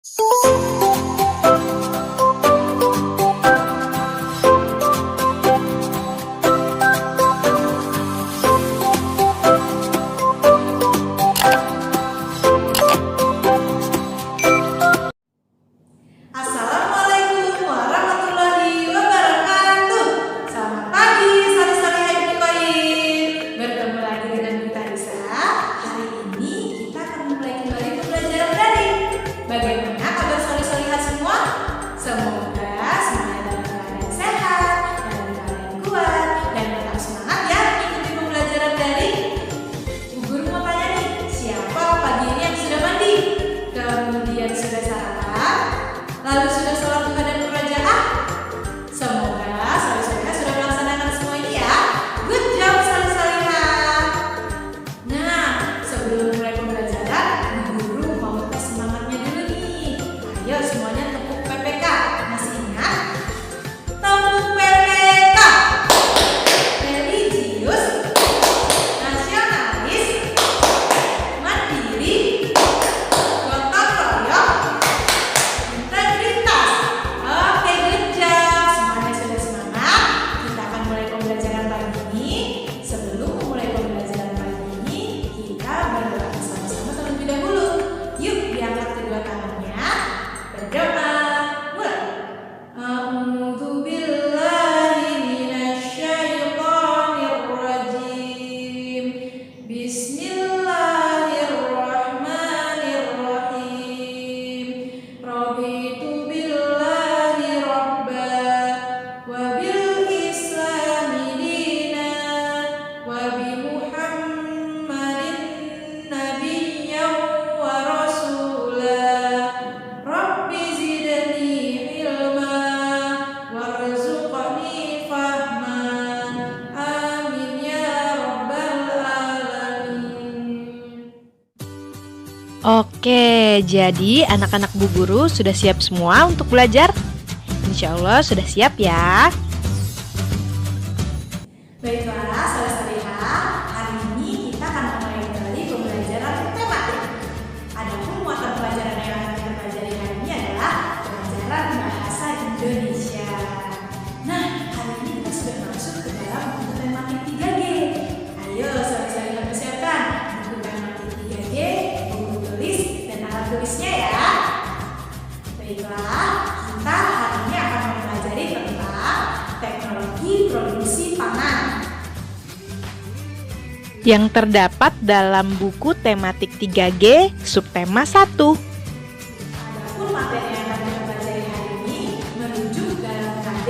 Assalamualaikum warahmatullahi wabarakatuh. Selamat pagi, sore-sore hai Koin. Bertemu lagi dengan Bunda Risa. Hari ini kita akan mulai kembali pembelajaran daring. Bagaimana kabar sore-sore hai semua? Semoga semuanya dalam keadaan sehat, dalam keadaan kuat, dan tetap semangat ya mengikuti pembelajaran daring. Bu Guru mau tanya nih, siapa pagi ini yang sudah mandi? Kemudian sudah sarapan? Lalu sudah sholat duha dan munajat? Semoga salih-salihah sudah melaksanakan semua ini ya. Good job salih-salihah. Nah, sebelum mulai pembelajaran, Bu Guru mau tes semangatnya dulu nih. Ayo semuanya tepuk PPK. Masih ingat? Tepuk PPK. Religius, nasionalis, mandiri, gotong royong, integritas. Oke, good job. Semuanya sudah semangat. Kita akan mulai pembelajaran pagi ini. Sebelum memulai pembelajaran pagi ini, kita berdoa bersama-sama terlebih dahulu. Yuk, diangkat kedua tangannya. Berdoa. Mulai. A'udzu billahi minasyaitonir rajim. Bismillahirrahmanirrahim. Raditu billahi rabba wa bil islami dina wa bi Muhammadin nabiyyan wa rasula. Rabbi zidni ilma warzuqni fahma. Amin ya rabbal alamin. Oke, jadi anak-anak Bu Guru sudah siap semua untuk belajar? Insya Allah sudah siap ya. Baiklah, salih-salihah. Hari ini kita akan mulai kembali pembelajaran tematik. Adapun muatan pelajaran yang akan kita pelajari hari ini adalah pelajaran bahasa Indonesia. Nah, hari ini kita sudah masuk ke dalam buku tematik 3G. Ayo, salih-salihah persiapkan buku tematik 3G, buku tulis, dan alat tulisnya ya. Baiklah, kita hari ini akan mempelajari tentang teknologi produksi pangan. Yang terdapat dalam buku tematik 3G subtema 1. Adapun materi yang akan kita pelajari hari ini merujuk dalam KD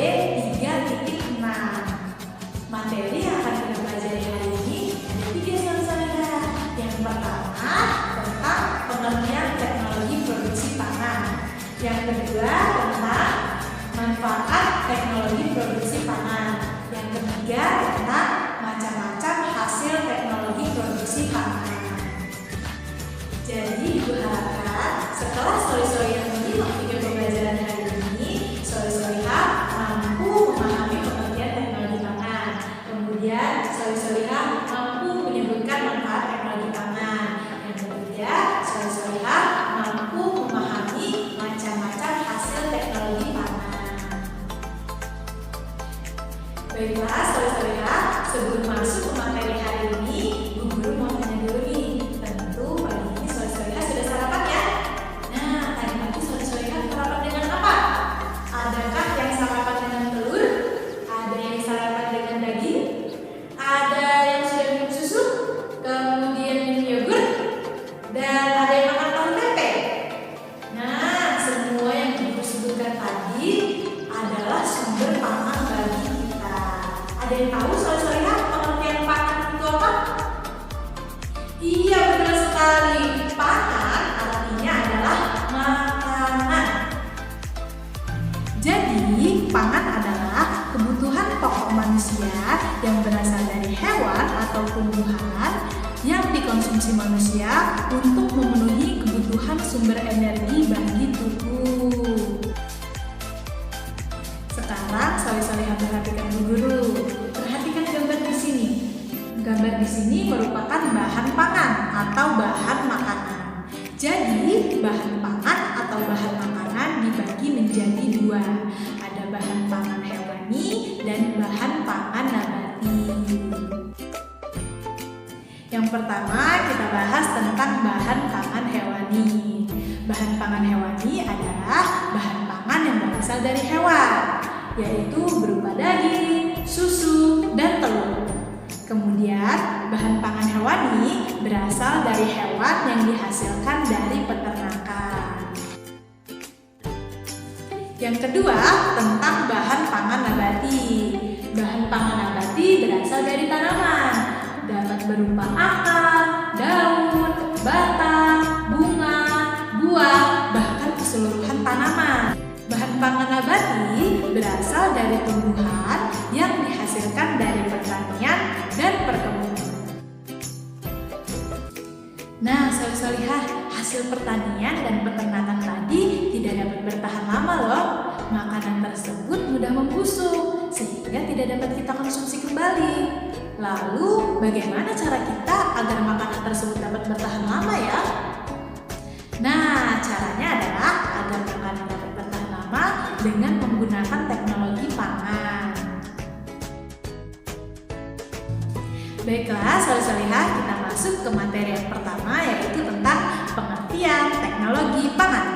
3.6. Materi yang akan kita pelajari hari ini ada 3 salih-salihah. Yang pertama tentang pengertian teknologi produksi pangan. Yang kedua tentang manfaat teknologi produksi pangan. Yang ketiga tentang macam-macam hasil teknologi produksi pangan. Jadi Ibu harapkan setelah sore-sore yang menyimak video pembelajaran hari ini, sore-soreha mampu memahami pengertian teknologi pangan. Kemudian sore-soreha mampu menyebutkan manfaat teknologi pangan. Yang ketiga, sore-soreha mampu memahami macam-macam hasil teknologi pangan. Baiklah, sore-soreha, sebelum masuk ke materi hari ini, Bu Guru mau tanya dulu nih. Tentu pagi ini sore-soreha sudah sarapan ya? Nah, tadi pagi sore-soreha sarapan dengan apa? Adakah yang sarapan dengan telur? Ada yang sarapan dengan daging? Ada yang sudah minum susu? Kemudian minum yogurt? Dan ada yang makan tahu tempe? Nah, semua yang Ibu sebutkan tadi adalah sumber pangan bagi kita. Ada yang tahu sore-soreha pengertian Yang pertama kita bahas tentang bahan pangan hewani. Bahan pangan hewani adalah bahan pangan yang berasal dari hewan, yaitu berupa daging, susu, dan telur. Kemudian bahan pangan hewani berasal dari hewan yang dihasilkan dari peternakan. Yang kedua tentang bahan pangan nabati. Bahan pangan nabati berasal dari tanaman, dapat berupa akar, daun, batang, bunga, buah, bahkan keseluruhan tanaman. Bahan pangan nabati berasal dari tumbuhan yang dihasilkan dari pertanian dan perkebunan. Nah, solih-solihah, hasil pertanian dan peternakan tadi tidak dapat bertahan lama loh. Makanan tersebut mudah membusuk sehingga tidak dapat kita konsumsi kembali. Lalu, bagaimana cara kita agar makanan tersebut dapat bertahan lama ya? Nah, caranya adalah agar makanan dapat bertahan lama dengan menggunakan teknologi pangan. Baiklah, solih-solihah, kita masuk ke materi yang pertama, yaitu tentang pengertian teknologi pangan.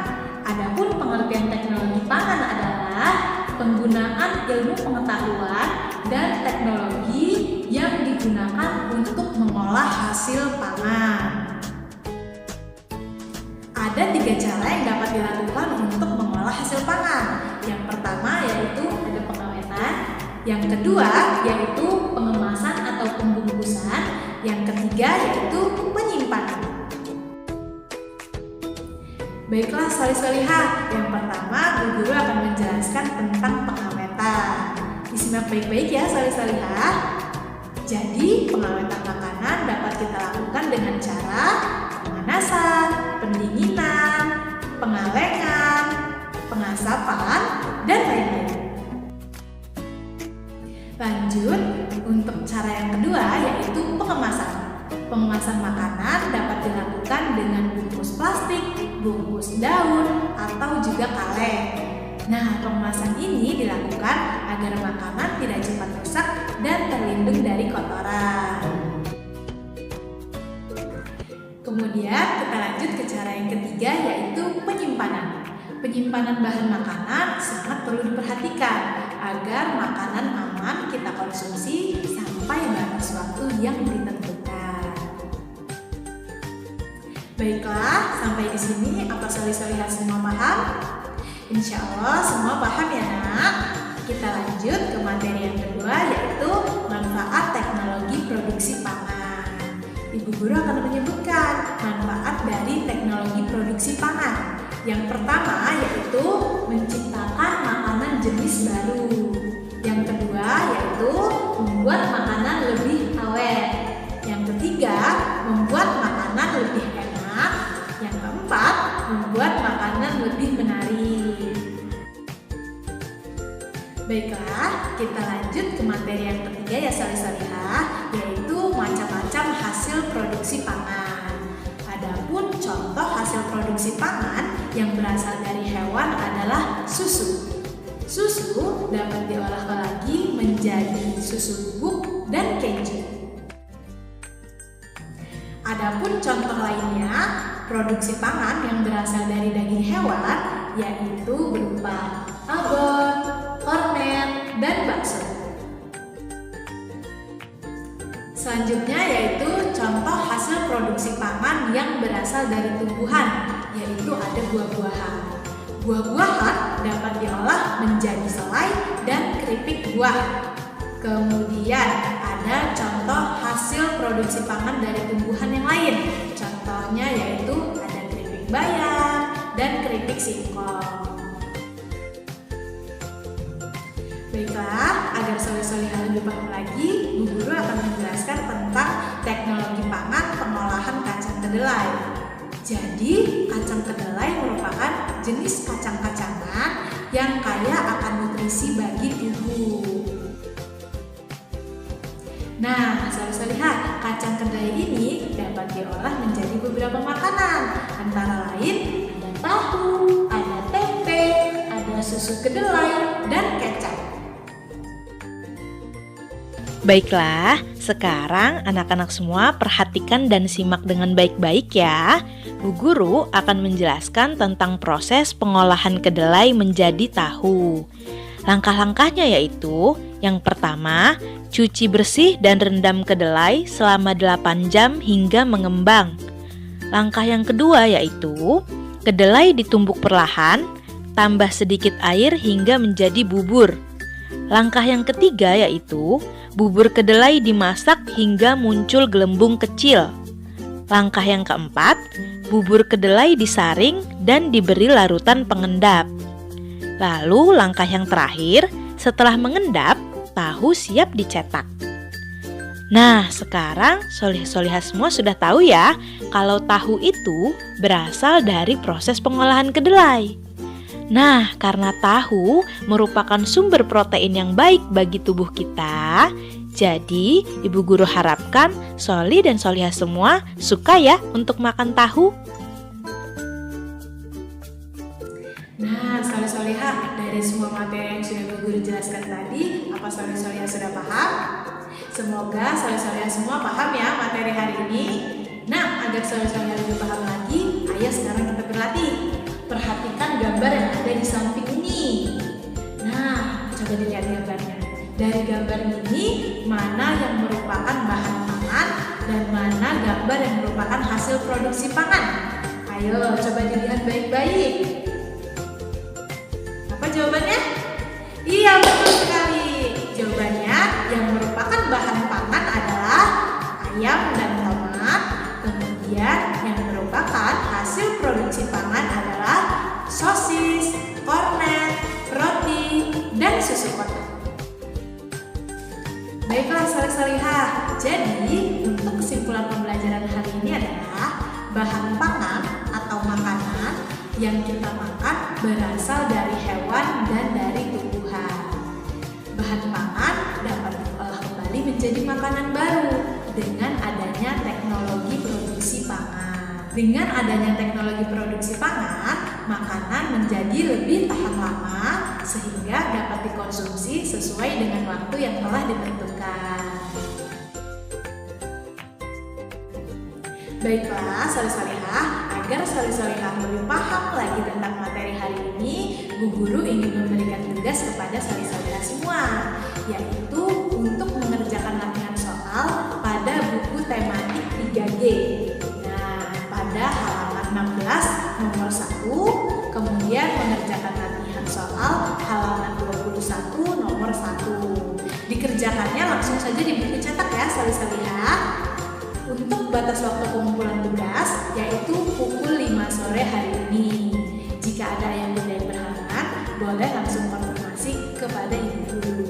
Adapun pengertian teknologi pangan adalah penggunaan ilmu pengetahuan dan teknologi yang digunakan untuk mengolah hasil pangan. Ada 3 cara yang dapat dilakukan untuk mengolah hasil pangan. Yang pertama yaitu ada pengawetan, yang kedua yaitu pengemasan atau pembungkusan, yang ketiga yaitu penyimpanan. Baiklah solih-solihah, yang pertama Bu Guru akan menjelaskan tentang pengawetan. Disimak baik-baik ya solih-solihah. Jadi pengawetan makanan dapat kita lakukan dengan cara pemanasan, pendinginan, pengalengan, pengasapan, dan lain-lain. Lanjut, untuk cara yang kedua yaitu pengemasan. Pengemasan makanan dapat dilakukan dengan bungkus plastik, bungkus daun, atau juga kaleng. Nah, pengemasan ini dilakukan agar makanan tidak cepat rusak dan terlindung dari kotoran. Kemudian kita lanjut ke cara yang ketiga yaitu penyimpanan. Penyimpanan bahan makanan sangat perlu diperhatikan agar makanan aman kita konsumsi sampai batas waktu yang ditentukan. Baiklah, sampai di sini apa solih-solihah semua paham? Insya Allah semua paham ya nak? Kita lanjut ke materi yang kedua yaitu manfaat teknologi produksi pangan. Ibu Guru akan menyebutkan manfaat dari teknologi produksi pangan. Yang pertama yaitu menciptakan makanan jenis baru. Yang kedua yaitu membuat makanan lebih awet. Yang ketiga membuat makanan lebih enak. Yang keempat membuat makanan lebih menarik. Baiklah, kita lanjut ke materi yang ketiga ya solih-solihah, yaitu macam-macam hasil produksi pangan. Adapun contoh hasil produksi pangan yang berasal dari hewan adalah susu. Susu dapat diolah lagi menjadi susu bubuk dan keju. Adapun contoh lainnya, produksi pangan yang berasal dari daging hewan yaitu berupa abon, kornet, dan bakso. Selanjutnya yaitu contoh hasil produksi pangan yang berasal dari tumbuhan, yaitu ada buah-buahan. Buah-buahan dapat diolah menjadi selai dan keripik buah. Kemudian ada contoh hasil produksi pangan dari tumbuhan yang lain. Contohnya yaitu ada keripik bayam dan keripik singkong. Baiklah, agar solih-solihah lebih paham lagi, Bu Guru akan menjelaskan tentang teknologi pangan pengolahan kacang kedelai. Jadi, kacang kedelai merupakan jenis kacang-kacangan yang kaya akan nutrisi bagi tubuh. Nah, solih-solihah, kacang kedelai ini dapat diolah menjadi beberapa makanan, antara lain ada tahu, ada tempe, ada susu kedelai, dan kecap. Baiklah, sekarang anak-anak semua perhatikan dan simak dengan baik-baik ya. Bu Guru akan menjelaskan tentang proses pengolahan kedelai menjadi tahu. Langkah-langkahnya yaitu, yang pertama, cuci bersih dan rendam kedelai selama 8 jam hingga mengembang. Langkah yang kedua yaitu, kedelai ditumbuk perlahan, tambah sedikit air hingga menjadi bubur. Langkah yang ketiga yaitu, bubur kedelai dimasak hingga muncul gelembung kecil. Langkah yang keempat, bubur kedelai disaring dan diberi larutan pengendap. Lalu langkah yang terakhir, setelah mengendap, tahu siap dicetak. Nah, sekarang solih-solihah semua sudah tahu ya, kalau tahu itu berasal dari proses pengolahan kedelai. Nah, karena tahu merupakan sumber protein yang baik bagi tubuh kita, jadi Ibu Guru harapkan Soli dan Solihah semua suka ya untuk makan tahu. Nah, solih-solihah, dari semua materi yang sudah Bu Guru jelaskan tadi, apa solih-solihah sudah paham? Semoga solih-solihah semua paham ya materi hari ini. Nah, agar solih-solihah lebih paham lagi, ayo sekarang kita berlatih. Perhatikan gambar yang ada di samping ini. Nah, coba dilihat gambarnya. Dari gambar ini, mana yang merupakan bahan pangan dan mana gambar yang merupakan hasil produksi pangan? Ayo, coba dilihat baik-baik. Apa jawabannya? Iya, betul sekali. Jawabannya yang merupakan bahan pangan adalah ayam dan tomat. Kemudian yang merupakan hasil produksi pangan adalah sosis, kornet, roti, dan susu kotak. Baiklah solih-solihah, jadi untuk kesimpulan pembelajaran hari ini adalah bahan pangan atau makanan yang kita makan berasal dari hewan dan dari tumbuhan. Bahan pangan dapat diolah kembali menjadi makanan baru dengan adanya teknologi produksi pangan. Dengan adanya teknologi produksi pangan, makanan menjadi lebih tahan lama sehingga dapat dikonsumsi sesuai dengan waktu yang telah ditentukan. Baiklah solih-solihah, agar solih-solihah lebih paham lagi tentang materi hari ini, Bu Guru ingin memberikan tugas kepada solih-solihah semua, yaitu untuk mengerjakan latihan soal pada buku tematik 3G. Nah, pada halaman 16 nomor 1, kemudian mengerjakan latihan soal halaman 21 nomor 1. Dikerjakannya langsung saja di buku cetak ya solih-solihah. Untuk batas waktu pengumpulan tugas yaitu pukul 5 sore hari ini. Jika ada yang berhalangan, boleh langsung konfirmasi kepada Ibu Guru.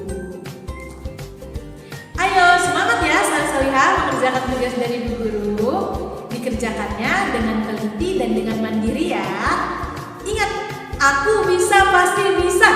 Ayo semangat ya solih-solihah mengerjakan tugas dari Bu Guru. Dikerjakannya dengan teliti dan dengan mandiri ya. Ingat, aku bisa pasti bisa.